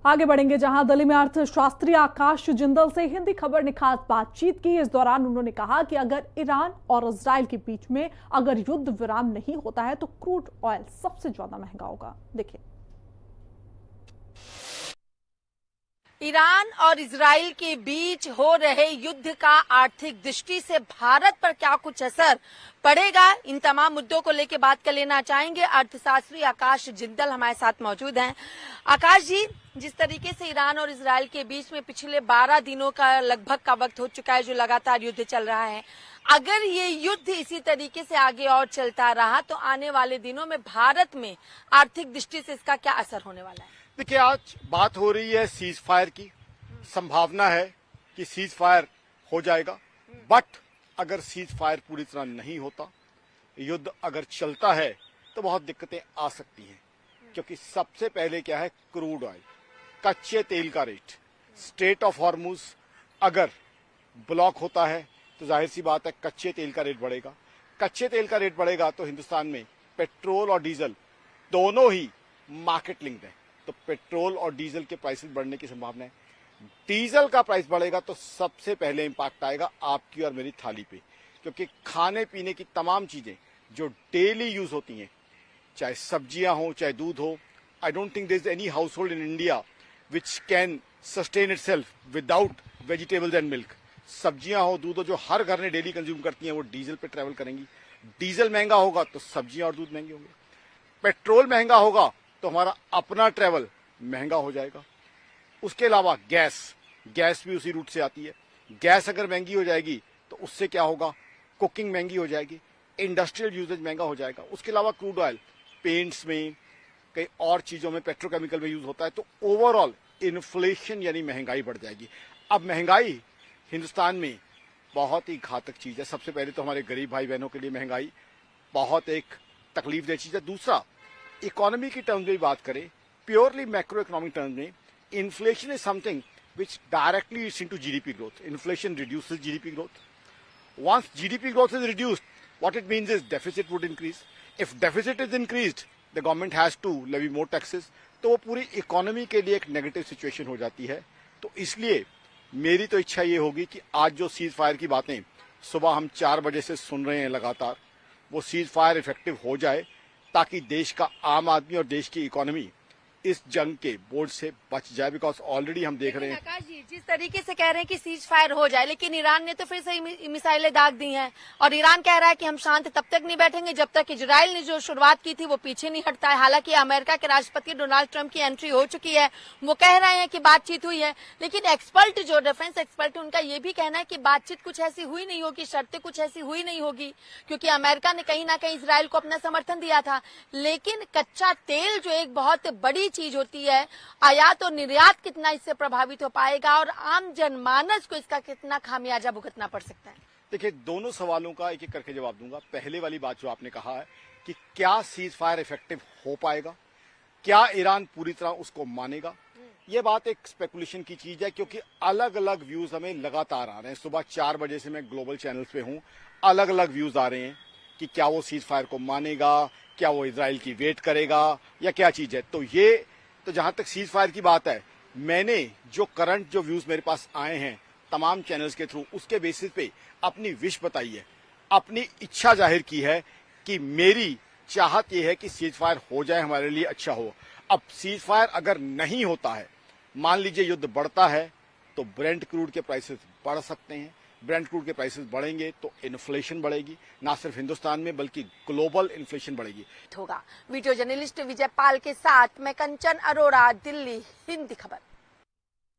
आगे बढ़ेंगे जहां दिल्ली में अर्थशास्त्री आकाश जिंदल से हिंदी खबर ने खास बातचीत की। इस दौरान उन्होंने कहा कि अगर ईरान और इजराइल के बीच में अगर युद्ध विराम नहीं होता है तो क्रूड ऑयल सबसे ज्यादा महंगा होगा। देखिए, ईरान और इजराइल के बीच हो रहे युद्ध का आर्थिक दृष्टि से भारत पर क्या कुछ असर पड़ेगा, इन तमाम मुद्दों को लेकर बात कर लेना चाहेंगे। अर्थशास्त्री आकाश जिंदल हमारे साथ मौजूद हैं। आकाश जी, जिस तरीके से ईरान और इजराइल के बीच में पिछले 12 दिनों का लगभग का वक्त हो चुका है जो लगातार युद्ध चल रहा है, अगर ये युद्ध इसी तरीके से आगे और चलता रहा तो आने वाले दिनों में भारत में आर्थिक दृष्टि से इसका क्या असर होने वाला है? देखिए, आज बात हो रही है सीज फायर की। संभावना है कि सीज फायर हो जाएगा, बट अगर सीज फायर पूरी तरह नहीं होता, युद्ध अगर चलता है तो बहुत दिक्कतें आ सकती हैं। क्योंकि सबसे पहले क्या है, क्रूड ऑयल, कच्चे तेल का रेट, स्ट्रेट ऑफ हॉर्मुज अगर ब्लॉक होता है तो जाहिर सी बात है कच्चे तेल का रेट बढ़ेगा। कच्चे तेल का रेट बढ़ेगा तो हिंदुस्तान में पेट्रोल और डीजल दोनों ही मार्केट लिंक्ड है, तो पेट्रोल और डीजल के प्राइसेस बढ़ने की संभावना है। डीजल का प्राइस बढ़ेगा तो सबसे पहले इंपैक्ट आएगा आपकी और मेरी थाली पे, क्योंकि खाने पीने की तमाम चीजें जो डेली यूज होती हैं, चाहे सब्जियां हो चाहे दूध हो, I don't think there is any household in India which can sustain itself without vegetables and milk. सब्जियां हो, दूध हो, जो हर घर ने डेली कंज्यूम करती हैं, वो डीजल पे ट्रेवल करेंगी। डीजल महंगा होगा तो सब्जियां और दूध महंगे होंगे। पेट्रोल महंगा होगा तो हमारा अपना ट्रेवल महंगा हो जाएगा। उसके अलावा गैस भी उसी रूट से आती है। गैस अगर महंगी हो जाएगी तो उससे क्या होगा, कुकिंग महंगी हो जाएगी, इंडस्ट्रियल यूजेज महंगा हो जाएगा। उसके अलावा क्रूड ऑयल पेंट्स में, कई और चीजों में, पेट्रोकेमिकल में यूज होता है, तो ओवरऑल इन्फ्लेशन यानी महंगाई बढ़ जाएगी। अब महंगाई हिंदुस्तान में बहुत ही घातक चीज है। सबसे पहले तो हमारे गरीब भाई बहनों के लिए महंगाई बहुत एक तकलीफदेह चीज है। दूसरा, इकोनॉमी की टर्म्स में बात करें, प्योरली मैक्रो इकोनॉमिक टर्म्स में, inflation is something which directly is into GDP growth. Inflation reduces GDP growth. Once GDP growth is reduced, what it means is deficit would increase. If deficit is increased, the government has to levy more taxes, तो वो पूरी economy के लिए एक negative situation हो जाती है। तो इसलिए मेरी तो इच्छा ये होगी कि आज जो सीज फायर की बातें सुबह हम 4 बजे से सुन रहे हैं लगातार, वो सीज फायर इफेक्टिव हो जाए, ताकि देश का आम आदमी और देश की इकोनॉमी इस जंग के बोझ से बच जाए। बिकॉज ऑलरेडी हम देख रहे हैं, आकाश जी, जिस तरीके से कह रहे हैं कि सीज फायर हो जाए, लेकिन ईरान ने तो फिर से मिसाइलें दाग दी हैं और ईरान कह रहा है कि हम शांत तब तक नहीं बैठेंगे जब तक इजराइल ने जो शुरुआत की थी वो पीछे नहीं हटता है। हालांकि अमेरिका के राष्ट्रपति डोनाल्ड ट्रंप की एंट्री हो चुकी है, वो कह रहे हैं कि बातचीत हुई है, लेकिन एक्सपर्ट जो डिफेंस एक्सपर्ट है उनका ये भी कहना है कि बातचीत कुछ ऐसी हुई नहीं होगी, शर्तें कुछ ऐसी हुई नहीं होगी, क्योंकि अमेरिका ने कहीं ना कहीं इजराइल को अपना समर्थन दिया था। लेकिन कच्चा तेल जो एक बहुत बड़ी चीज होती है, आयात और निर्यात कितना इससे प्रभावित हो पाएगा और आम जनमानस को इसका कितना खामियाजा भुगतना पड़ सकता है? देखिए, दोनों सवालों का एक एक करके जवाब दूंगा। पहले वाली बात जो आपने कहा है कि क्या सीज फायर इफेक्टिव हो पाएगा, क्या ईरान पूरी तरह उसको मानेगा, ये बात एक स्पेकुलेशन की चीज है, क्योंकि अलग अलग व्यूज हमें लगातार आ रहे हैं। सुबह 4 बजे से मैं ग्लोबल चैनल्स पे हूं, अलग अलग व्यूज आ रहे हैं कि क्या वो सीज फायर को मानेगा, क्या वो इजराइल की वेट करेगा, या क्या चीज है। तो जहां तक सीज फायर की बात है, मैंने जो करंट जो व्यूज मेरे पास आए हैं तमाम चैनल्स के थ्रू, उसके बेसिस पे अपनी विश बताई है, अपनी इच्छा जाहिर की है कि मेरी चाहत यह है कि सीज फायर हो जाए, हमारे लिए अच्छा हो। अब सीज फायर अगर नहीं होता है, मान लीजिए युद्ध बढ़ता है, तो ब्रेंट क्रूड के प्राइसेस बढ़ सकते हैं। ब्रेंट क्रूड के प्राइसेस बढ़ेंगे तो इन्फ्लेशन बढ़ेगी, ना सिर्फ हिंदुस्तान में बल्कि ग्लोबल इन्फ्लेशन बढ़ेगी। होगा। वीडियो जर्नलिस्ट विजय पाल के साथ मैं कंचन अरोड़ा, दिल्ली, हिंदी खबर।